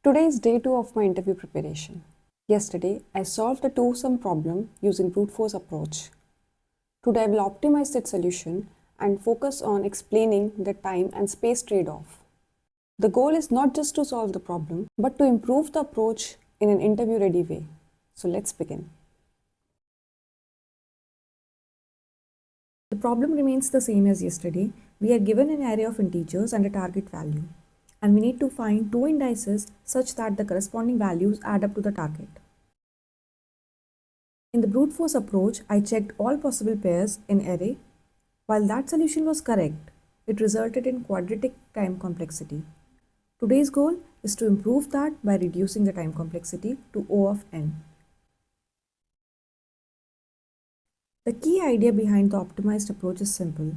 Today is day 2 of my interview preparation. Yesterday, I solved a two-sum problem using brute force approach. Today, I will optimize that solution and focus on explaining the time and space trade-off. The goal is not just to solve the problem, but to improve the approach in an interview-ready way. So let's begin. The problem remains the same as yesterday. We are given an array of integers and a target value, and we need to find two indices such that the corresponding values add up to the target. In the brute force approach, I checked all possible pairs in array. While that solution was correct, it resulted in quadratic time complexity. Today's goal is to improve that by reducing the time complexity to O of n. The key idea behind the optimized approach is simple.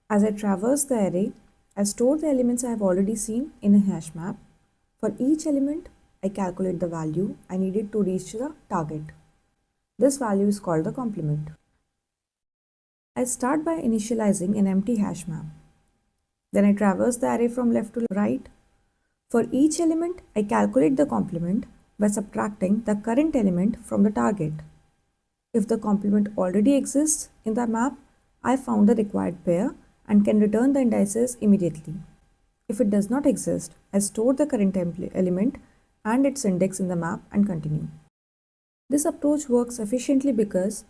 As I traverse the array, I store the elements I have already seen in a hash map. For each element, I calculate the value I needed to reach the target. This value is called the complement. I start by initializing an empty hash map. Then I traverse the array from left to right. For each element, I calculate the complement by subtracting the current element from the target. If the complement already exists in the map, I found the required pair and can return the indices immediately. If it does not exist, I store the current element and its index in the map and continue. This approach works efficiently because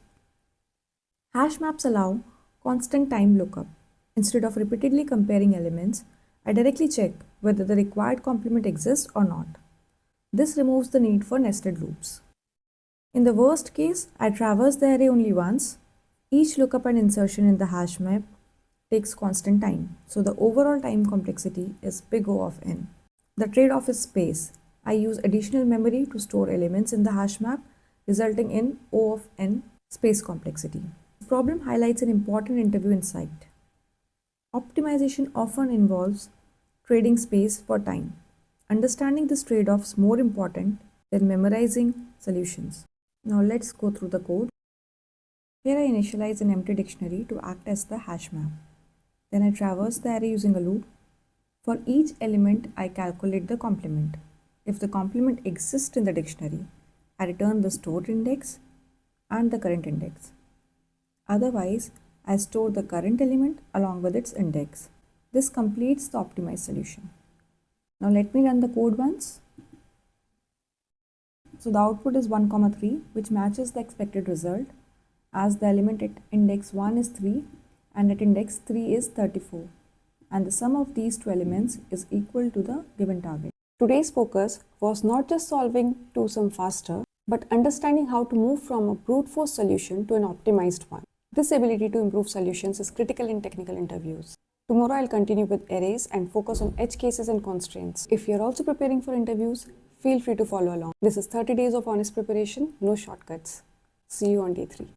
hash maps allow constant time lookup. Instead of repeatedly comparing elements, I directly check whether the required complement exists or not. This removes the need for nested loops. In the worst case, I traverse the array only once. Each lookup and insertion in the hash map takes constant time, so the overall time complexity is big O of n. The trade-off is space. I use additional memory to store elements in the hash map, resulting in O of n space complexity. This problem highlights an important interview insight. Optimization often involves trading space for time. Understanding this trade-off is more important than memorizing solutions. Now let's go through the code. Here I initialize an empty dictionary to act as the hash map. Then I traverse the array using a loop. For each element, I calculate the complement. If the complement exists in the dictionary, I return the stored index and the current index. Otherwise, I store the current element along with its index. This completes the optimized solution. Now let me run the code once. So the output is 1, 3, which matches the expected result, as the element at index 1 is 3 and at index 3 is 34. And the sum of these two elements is equal to the given target. Today's focus was not just solving two-sum faster, but understanding how to move from a brute force solution to an optimized one. This ability to improve solutions is critical in technical interviews. Tomorrow I'll continue with arrays and focus on edge cases and constraints. If you're also preparing for interviews, feel free to follow along. This is 30 days of honest preparation, no shortcuts. See you on day 3.